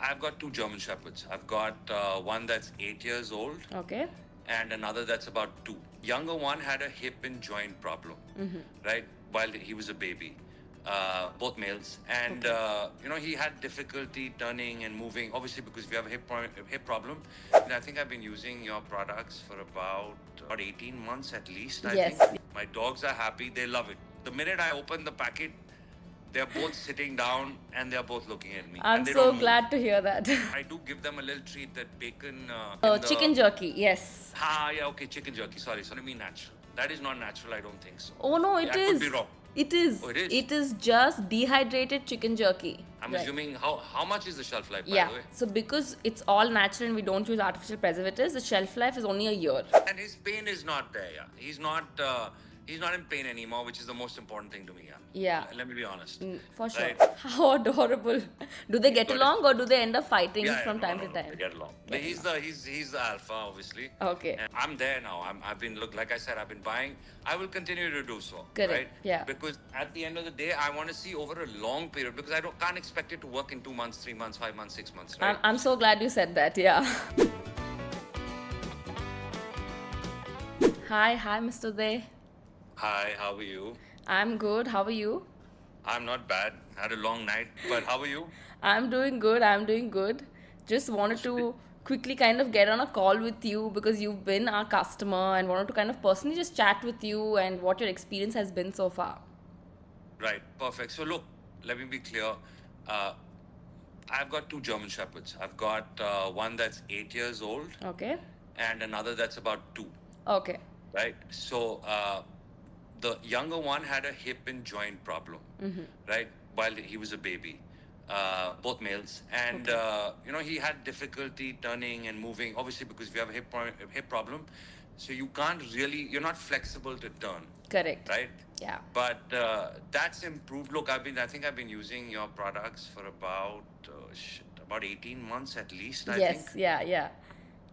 I've got two German Shepherds. I've got one that's 8 years old Okay. and another that's about 2. Younger one had a hip and joint problem, right, while he was a baby. Both males, and he had difficulty turning and moving. Obviously, because we have a hip problem. And I think I've been using your products for about 18 months at least. I Yes. think my dogs are happy; they love it. The minute I open the packet, they're both sitting down and they're both looking at me, I'm and they so don't move. glad to hear that. I do give them a little treat, that bacon Chicken jerky, yes. yeah, okay, chicken jerky. Sorry, me natural. That is not natural. I don't think so. Oh no, I it could is. be wrong. It is. Oh, it is? It is just dehydrated chicken jerky. I'm Right. assuming how much is the shelf life, by Yeah. the way? So because it's all natural and we don't use artificial preservatives, the shelf life is only a year. And his pain is not there. Yeah, he's not in pain anymore, which is the most important thing to me. Yeah. Yeah. Let me be honest. For sure. Right. How adorable. Do they get got it. along or do they end up fighting Yeah, from no, time no, to no, time? They get along. He's the alpha, obviously. Okay. And I'm there now. I've been like I said, I've been buying. I will continue to do so. Correct, Right? yeah. Because at the end of the day, I want to see over a long period, because I can't expect it to work in 2 months, 3 months, 5 months, 6 months. Right? I'm so glad you said that. Yeah. Hi, Mr. Day. Hi, how are you? I'm good. How are you? I'm not bad. Had a long night, but how are you? I'm doing good. Just wanted to quickly kind of get on a call with you because you've been our customer and wanted to kind of personally just chat with you and what your experience has been so far. Right, perfect. So look, let me be clear. Uh, I've got two German Shepherds. I've got one that's 8 years old Okay. and another that's about 2. Okay. Right. So the younger one had a hip and joint problem, right, while he was a baby. Both males, and he had difficulty turning and moving. Obviously, because we have a hip problem, so you're not flexible to turn, Correct. right? Yeah. But that's improved. Look, I think I've been using your products for about 18 months at least. I Yes. think Yeah.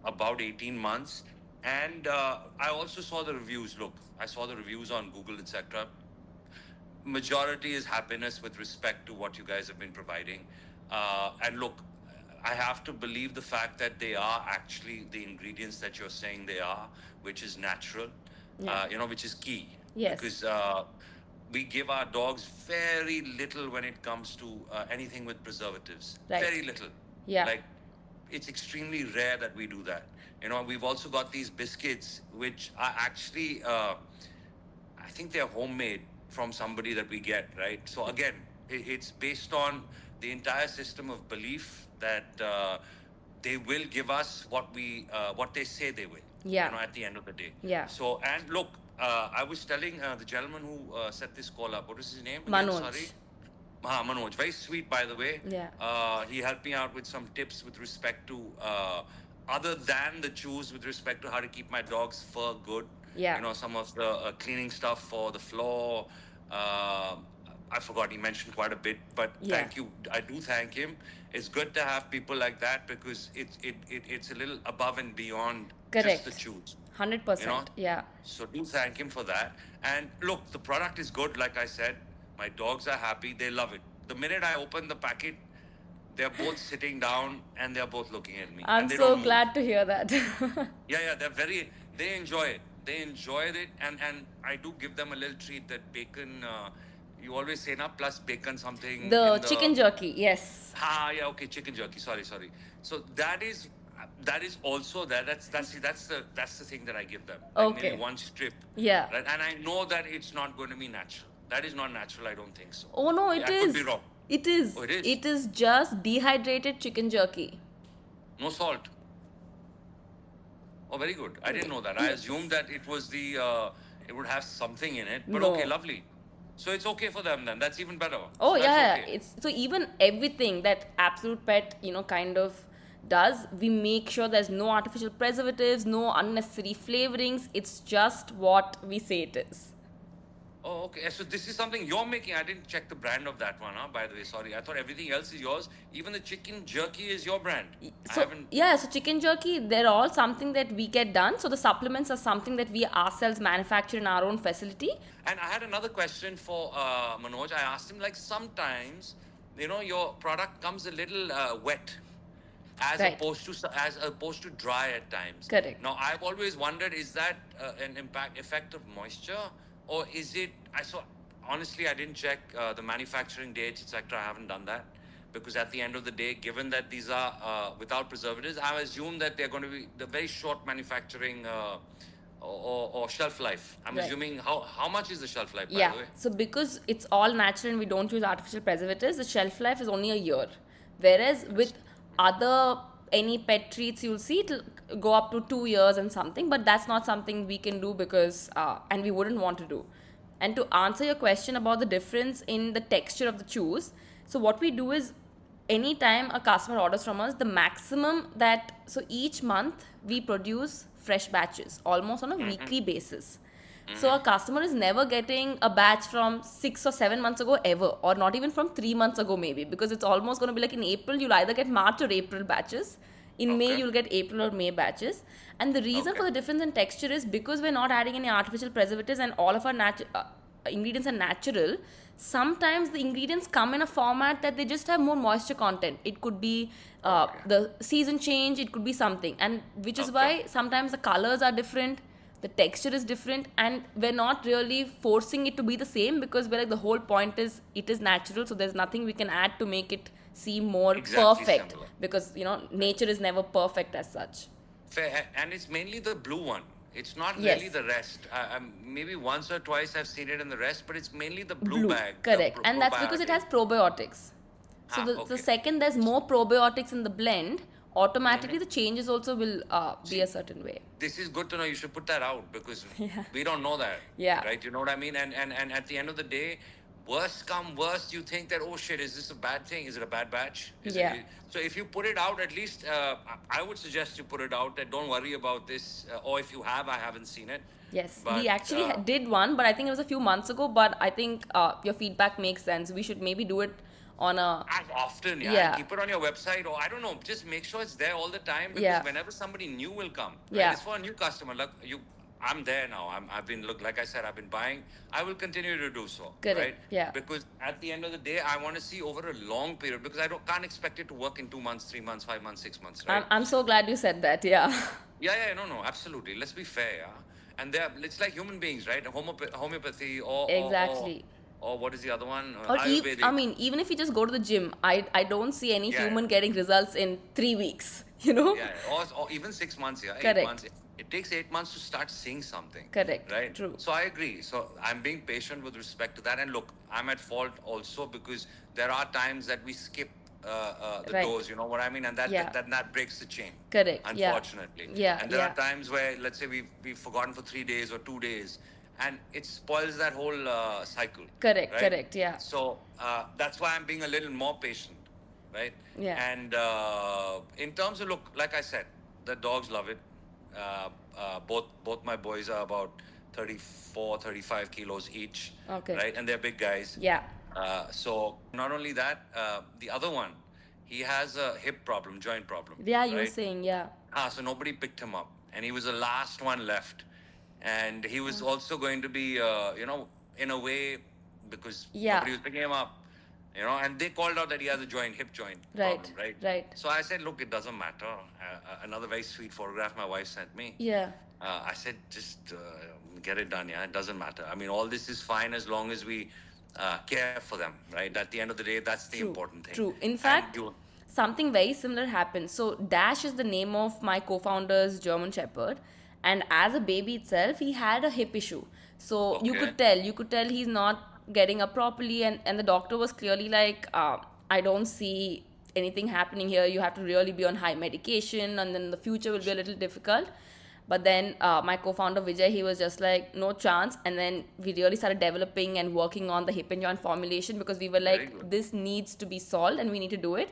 about 18 months. And I also saw the reviews. Look, I saw the reviews on Google, etc. Majority is happiness with respect to what you guys have been providing. And look, I have to believe the fact that they are actually the ingredients that you're saying they are, which is natural, which is key. Yes. Because we give our dogs very little when it comes to anything with preservatives. Right. Very little. Yeah. Like, it's extremely rare that we do that. We've also got these biscuits, which are actually, I think they're homemade from somebody that we get, right? So again, it's based on the entire system of belief that they will give us what they say they will. Yeah. At the end of the day. Yeah. So, and look, I was telling the gentleman who set this call up, what is his name? Again? Manoj. Sorry. Manoj, very sweet, by the way. Yeah. He helped me out with some tips with respect to, other than the chews, with respect to how to keep my dog's fur good. Yeah. Some of the cleaning stuff for the floor. I forgot, he mentioned quite a bit, but Yeah. thank you. I do thank him. It's good to have people like that because it's a little above and beyond Correct. just the chews. 100%. Yeah. So do thank him for that. And look, the product is good. Like I said, my dogs are happy. They love it. The minute I open the packet, they're both sitting down and they're both looking at me. I'm and they so don't move. glad to hear that. Yeah, they enjoy it. They enjoyed it. And I do give them a little treat, that bacon, you always say, na, plus bacon something. The chicken jerky, yes. Yeah, okay, chicken jerky. Sorry. So that is also there. That's the thing that I give them. Like Okay. maybe one strip. Yeah. Right? And I know that it's not going to be natural. That is not natural. I don't think so. Oh no, I could be wrong. It is. Oh, it is? It is just dehydrated chicken jerky. No salt. Oh, very good. I didn't know that. I assumed that it was it would have something in it. But No. okay, lovely. So it's okay for them then. That's even better. Oh So that's yeah, okay. it's so even everything that Absolute Pet, kind of does, we make sure there's no artificial preservatives, no unnecessary flavorings. It's just what we say it is. Oh, okay. So this is something you're making. I didn't check the brand of that one, by the way. Sorry. I thought everything else is yours. Even the chicken jerky is your brand. I So haven't. yeah, so chicken jerky, they're all something that we get done. So the supplements are something that we ourselves manufacture in our own facility. And I had another question for Manoj. I asked him, like, sometimes, your product comes a little wet. as Right. opposed to dry at times. Correct. Now, I've always wondered, is that an impact effect of moisture, or is it? I saw honestly, I didn't check the manufacturing dates, etc. I haven't done that because at the end of the day, given that these are without preservatives, I assume that they're going to be the very short manufacturing or shelf life. I'm Right. assuming how much is the shelf life, by Yeah. the way? So because it's all natural and we don't use artificial preservatives, the shelf life is only a year. Whereas with other any pet treats, you'll see it'll go up to 2 years and something. But that's not something we can do because and we wouldn't want to do. And to answer your question about the difference in the texture of the chews, so what we do is anytime a customer orders from us, the maximum that so each month we produce fresh batches almost on a weekly basis. So a customer is never getting a batch from 6 or 7 months ago ever, or not even from 3 months ago maybe, because it's almost going to be like in April you'll either get March or April batches. In May Okay. you'll get April or May batches, and the reason Okay. for the difference in texture is because we're not adding any artificial preservatives and all of our ingredients are natural. Sometimes the ingredients come in a format that they just have more moisture content. It could be Okay. the season change, it could be something, and which is Okay. why sometimes the colors are different, the texture is different, and we're not really forcing it to be the same because we're like the whole point is it is natural, so there's nothing we can add to make it seem more Exactly perfect, similar. because nature is never perfect as such. Fair, and it's mainly the blue one. It's not Yes. really the rest. Maybe once or twice I've seen it in the rest, but it's mainly the blue, Blue, bag. correct, and that's because it has probiotics. So the Okay. second there's more probiotics in the blend, automatically the changes also will be a certain way. This is good to know. You should put that out because Yeah. we don't know that. Yeah. Right? You know what I mean? And at the end of the day, worst come worst, you think that, oh shit, is this a bad thing? Is it a bad batch? Yeah. So if you put it out, at least I would suggest you put it out. That don't worry about this. Or if you have, I haven't seen it. Yes, But, we actually did one, but I think it was a few months ago. But I think your feedback makes sense. We should maybe do it on a As often, yeah. Yeah. Keep it on your website, or I don't know, just make sure it's there all the time because Yeah. whenever somebody new will come, right? Yeah. It's for a new customer. Like I'm there now. I've been like I said, I've been buying. I will continue to do so, Correct, right? yeah. Because at the end of the day, I want to see over a long period because can't expect it to work in 2 months, 3 months, 5 months, 6 months, right? I'm so glad you said that. Yeah. Yeah, no, absolutely. Let's be fair, yeah. And it's like human beings, right? Homeopathy or Exactly. or what is the other one? Or Ayurvedic. I mean, even if you just go to the gym, I don't see any Yeah. human getting results in 3 weeks. You know. Yeah, or even 6 months, yeah, Correct. 8 months. It takes 8 months to start seeing something. Correct. Right? True. So I agree. So I'm being patient with respect to that. And look, I'm at fault also because there are times that we skip the Right. dose, you know what I mean? And Yeah. that breaks the chain. Correct, yeah. Unfortunately. Yeah, And there yeah. are times where, let's say, we've forgotten for 3 days or 2 days. And it spoils that whole cycle. Correct, right? correct, yeah. So that's why I'm being a little more patient, right? Yeah. And in terms of look, like I said, the dogs love it. Both my boys are about 34, 35 kilos each. Okay. Right, and they're big guys. Yeah. So not only that, the other one, he has a hip problem, joint problem. Yeah, you were right? saying, yeah. So nobody picked him up, and he was the last one left, and he was also going to be, in a way, because Yeah. nobody was picking him up, and they called out that he has a hip joint Right, problem, right? right. So I said, look, it doesn't matter. Another very sweet photograph my wife sent me. Yeah. I said, just get it done, yeah. It doesn't matter. I mean, all this is fine as long as we care for them, right? At the end of the day, that's the True, important thing. true. In And fact, something very similar happened. So Dash is the name of my co-founder's German Shepherd, and as a baby itself, he had a hip issue. So you Okay. could tell he's not getting up properly, and the doctor was clearly like, I don't see anything happening here. You have to really be on high medication, and then the future will be a little difficult. But then my co-founder Vijay, he was just like, no chance. And then we really started developing and working on the hip and joint formulation because we were Very like, good. this needs to be solved and we need to do it.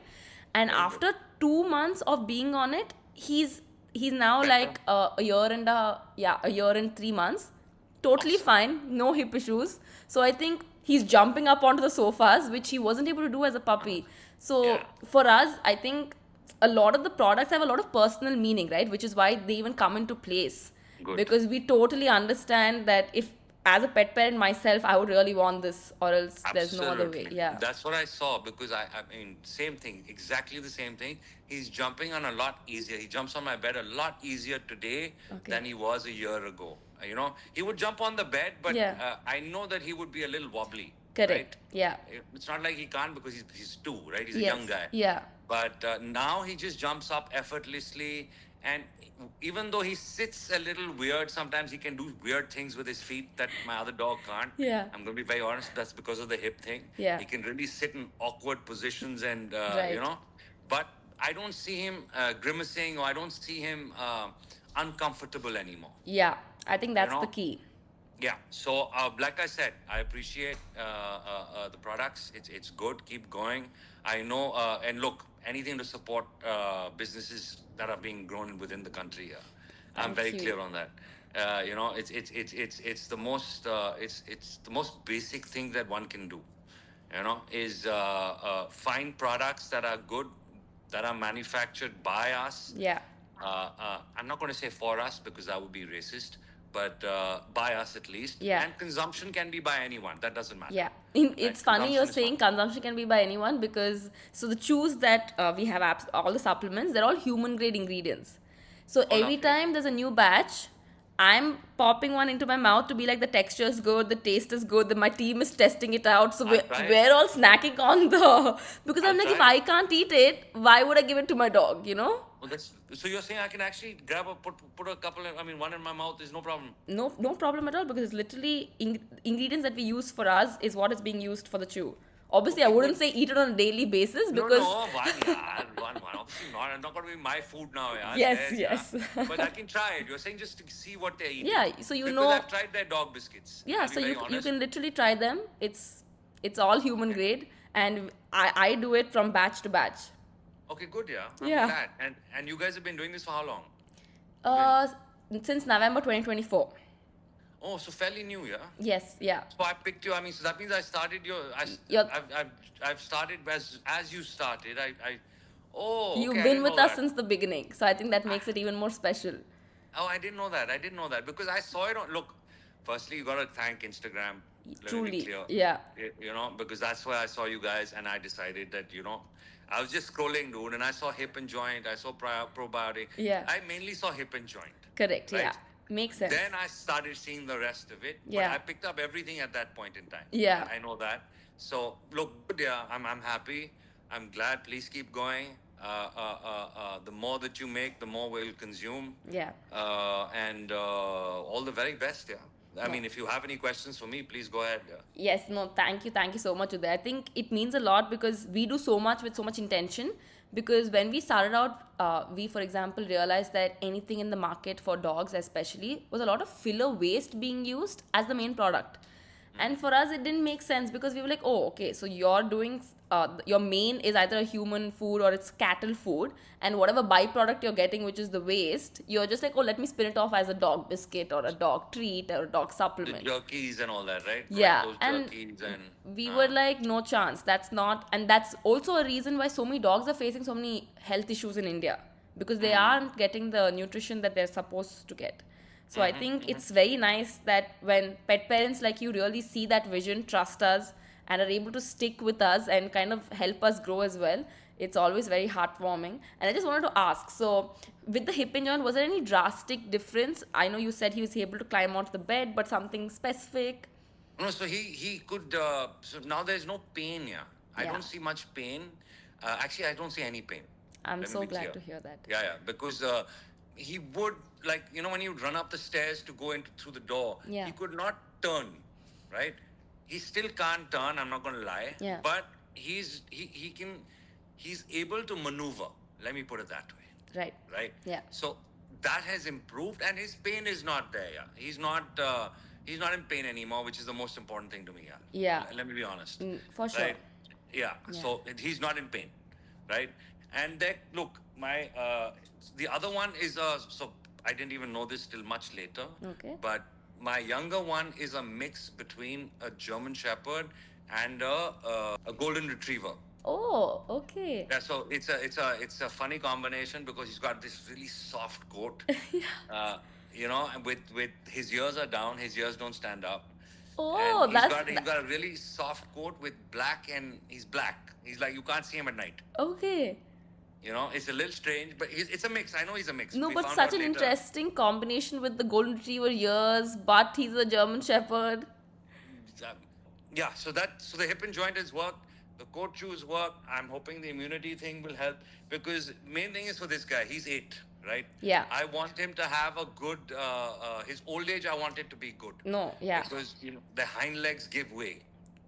And Very after 2 months of being on it, he's now Better? like a year and 3 months, totally fine, no hip issues. So I think he's jumping up onto the sofas, which he wasn't able to do as a puppy. So Yeah. for us, I think a lot of the products have a lot of personal meaning, right? Which is why they even come into place. Good. Because we totally understand that if as a pet parent myself, I would really want this, or else there's no other way. Absolutely. Yeah. That's what I saw because I mean, same thing, exactly the same thing. He's jumping on a lot easier. He jumps on my bed a lot easier today Okay. than he was a year ago. You know, he would jump on the bed, but Yeah. I know that he would be a little wobbly, right? Correct. Yeah. It's not like he can't because he's two, right? He's a young Yes. guy. Yeah. But now he just jumps up effortlessly. And even though he sits a little weird, sometimes he can do weird things with his feet that my other dog can't. Yeah. I'm going to be very honest, that's because of the hip thing. Yeah. He can really sit in awkward positions and, Right. but I don't see him grimacing, or I don't see him uncomfortable anymore. Yeah. I think that's the know? key. Yeah. So, like I said, I appreciate the products. It's good. Keep going. I know. And look, anything to support businesses that are being grown within the country here. I'm Thank very you. clear on that. It's the most it's the most basic thing that one can do. Is find products that are good, that are manufactured by us. Yeah. I'm not going to say for us because that would be racist, but by us at least. Yeah. And consumption can be by anyone. That doesn't matter. Yeah, Right? it's funny you're Consumption is saying fine. consumption can be by anyone, because so the chews that we have, all the supplements, they're all human grade ingredients. So Oh, every lovely. time there's a new batch, I'm popping one into my mouth to be like, the texture is good, the taste is good, my team is testing it out. So I'll we're, try it. we're all snacking on the because I'm I'll like, if try I can't eat it, why would I give it to my dog? Well, so you're saying I can actually grab put a couple of, I mean, one in my mouth is no problem. No problem at all, because it's literally ingredients that we use for us is what is being used for the chew. Obviously, I Okay, wouldn't good. say eat it on a daily basis, No, because no, one, yeah, one. Obviously not. It's not going to be my food now, yeah. Yes, Theirs, yes. yeah. But I can try it. You're saying just to see what they're eating. Yeah, so you because know, I've tried their dog biscuits. yeah, I'll be so very you honest. can literally try them. It's all human grade, and I do it from batch to batch. Okay, good, yeah. I'm Yeah. glad. And you guys have been doing this for how long? Uh, since November 2024. Oh, so fairly new, yeah. Yes, yeah, So I picked you. I mean, so that means I started You're- I've started as you started. Oh, okay, you've I been didn't with know us that. since the beginning, so I think that makes it even more special. Oh, I didn't know that. I didn't know that because I saw it on. Look, firstly, you gotta thank Instagram. Let me be Truly, clear. yeah, Because that's where I saw you guys, and I decided that I was just scrolling, dude, and I saw Hip and Joint. I saw Probiotic. Yeah. I mainly saw Hip and Joint. correct, Right. yeah, makes sense. Then I started seeing the rest of it. Yeah. But I picked up everything at that point in time. Yeah. I know that. So look, good, yeah, I'm happy. I'm glad. Please keep going. The more that you make, the more we'll consume. Yeah. And all the very best, yeah. I mean, if you have any questions for me, please go ahead. Yeah. Yes, no, thank you so much, Uday. I think it means a lot, because we do so much with so much intention. Because when we started out, we, for example, realized that anything in the market for dogs, especially, was a lot of filler waste being used as the main product. And for us, it didn't make sense, because we were like, oh, okay, so you're doing, your main is either a human food or it's cattle food, and whatever byproduct you're getting, which is the waste, you're just like, oh, let me spin it off as a dog biscuit or a dog treat or a dog The supplement. jerkies and all that, right? Yeah, Those and jerkies and we were like, no chance, that's not. And that's also a reason why so many dogs are facing so many health issues in India, because they aren't getting the nutrition that they're supposed to get. So I think it's very nice that when pet parents like you really see that vision, trust us, and are able to stick with us and kind of help us grow as well, it's always very heartwarming. And I just wanted to ask, so with the Hip and Joint, was there any drastic difference? I know you said he was able to climb onto the bed, but something specific? No, so he could. So now there's no pain. Yeah, I Yeah. don't see much pain. Actually, I don't see any pain. I'm Let me so be glad clear. to hear that. Yeah, because he would, like, when you run up the stairs to go into through the door, Yeah. he could not turn, right? He still can't turn. I'm not going to lie. Yeah. But he's able to maneuver. Let me put it that way, Right. right? Yeah. So that has improved, and his pain is not there. Yeah, he's not in pain anymore, which is the most important thing to me. Yeah. Yeah. Let me be honest. For sure. Right? Yeah. So he's not in pain, right? And that, look, my the other one is so I didn't even know this till much later. Okay. But my younger one is a mix between a German Shepherd and a Golden Retriever. Oh, okay. Yeah, so it's a funny combination because he's got this really soft coat. And with his ears are down, his ears don't stand up. Oh, and that's he's got a really soft coat with black, and he's black. He's like, you can't see him at night. okay. You know, it's a little strange, but it's a mix. I know he's a mix. No, We but found such out an later. interesting combination with the golden retriever ears, but he's a German shepherd. Um, yeah, so the hip and joint has worked. The coat shoes work. I'm hoping the immunity thing will help, because main thing is for this guy. He's 8, right? Yeah. I want him to have a good. His old age, I want it to be good. No, yeah. Because the hind legs give way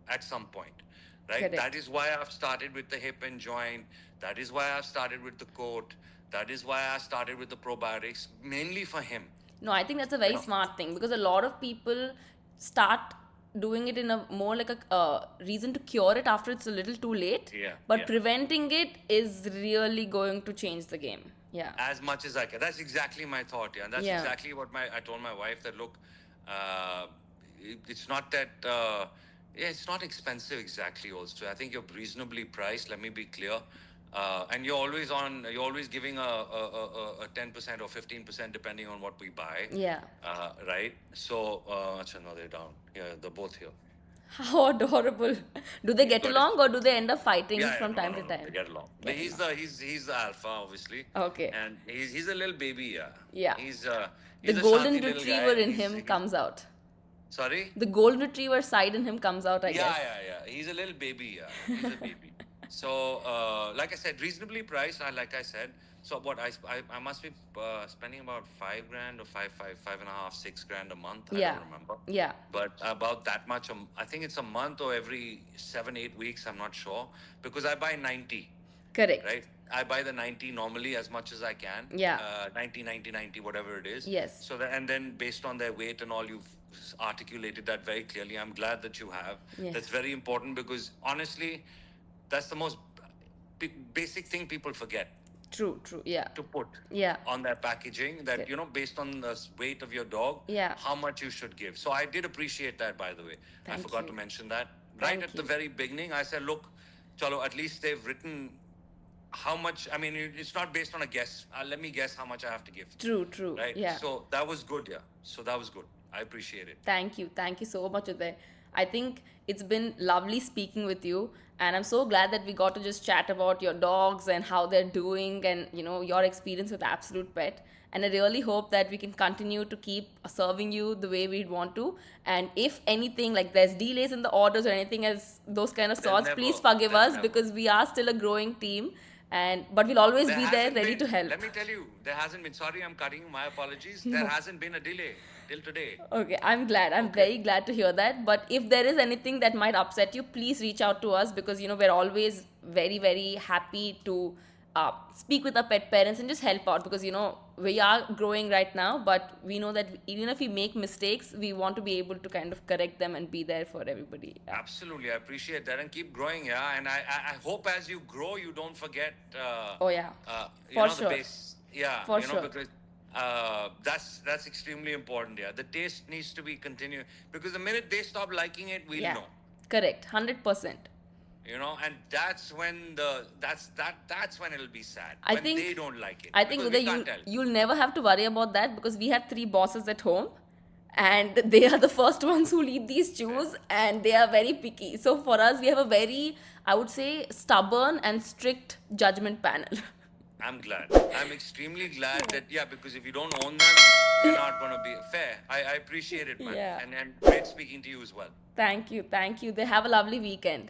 at some point, right? Correct. That is why I've started with the hip and joint. That is why I've started with the coat. That is why I started with the probiotics, mainly for him. No, I think that's a very Yeah. smart thing, because a lot of people start doing it in a more like a reason to cure it after it's a little too late. Yeah, But yeah. preventing it is really going to change the game. Yeah. As much as I can. That's exactly my thought, yeah. And that's Yeah. exactly what I told my wife, that look, it's not that it's not expensive exactly. Also, I think you're reasonably priced. Let me be clear. And you're always giving a 10% or 15% depending on what we buy. Yeah. Right. So, no, they're down. Yeah, they're both here. How adorable. Do they get Got it. along, or do they end up fighting from no, time no, to no, time? They get along. But he's the alpha, obviously. Okay. And he's a little baby, yeah. Yeah. He's The a golden shanty little retriever guy. in him comes out. Sorry? The golden retriever side in him comes out, I guess. Yeah. He's a little baby, yeah. He's a baby. So, like I said, reasonably priced. Like I said, so what I must be spending about $5,000 or five and a half, $6,000 a month. I Yeah. don't remember. Yeah. But about that much. I think it's a month or every 7-8 weeks. I'm not sure, because I buy 90. Correct. Right? I buy the 90 normally as much as I can. Yeah. 90, whatever it is. Yes. So and then based on their weight and all, you've articulated that very clearly. I'm glad that you have. Yes. That's very important, because honestly, that's the most basic thing people forget True. Yeah. to put Yeah. on their packaging, that, Okay. based on the weight of your dog, Yeah. how much you should give. So I did appreciate that, by the way. I Thank forgot you. to mention that. Right Thank at you. the very beginning, I said, look, chalo, at least they've written how much. I mean, it's not based on a guess. Let me guess how much I have to give. True. Right? Yeah. So that was good, yeah. So that was good. I appreciate it. Thank you so much, Uday. I think it's been lovely speaking with you, and I'm so glad that we got to just chat about your dogs and how they're doing, and your experience with Absolute Pet. And I really hope that we can continue to keep serving you the way we'd want to. And if anything, like there's delays in the orders or anything as those kind of sorts, never. please forgive There's us, never. because we are still a growing team. But we'll always be there, hasn't ready been- to help. Let me tell you, there hasn't been. Sorry, I'm cutting you. My apologies. There hasn't been a delay till today. Okay, I'm glad. I'm very glad to hear that. But if there is anything that might upset you, please reach out to us, because we're always very, very happy to speak with our pet parents and just help out, because we are growing right now, but we know that even if we make mistakes, we want to be able to kind of correct them and be there for everybody. Yeah. Absolutely, I appreciate that, and keep growing, yeah. And I hope as you grow, you don't forget. Oh yeah, For sure. The base. Yeah, For sure. because that's extremely important. Yeah, the taste needs to be continued, because the minute they stop liking it, we'll Yeah, know. correct, 100%. And that's when that's when it'll be sad. I when think they don't like it. I think because we Uday, can't tell. you'll never have to worry about that, because we have 3 bosses at home, and they are the first ones who lead these chews, and they are very picky. So for us, we have a very, I would say, stubborn and strict judgment panel. I'm glad. I'm extremely glad that, because if you don't own them, you're not going to be fair. I appreciate it, man. Yeah. And great speaking to you as well. Thank you. They have a lovely weekend.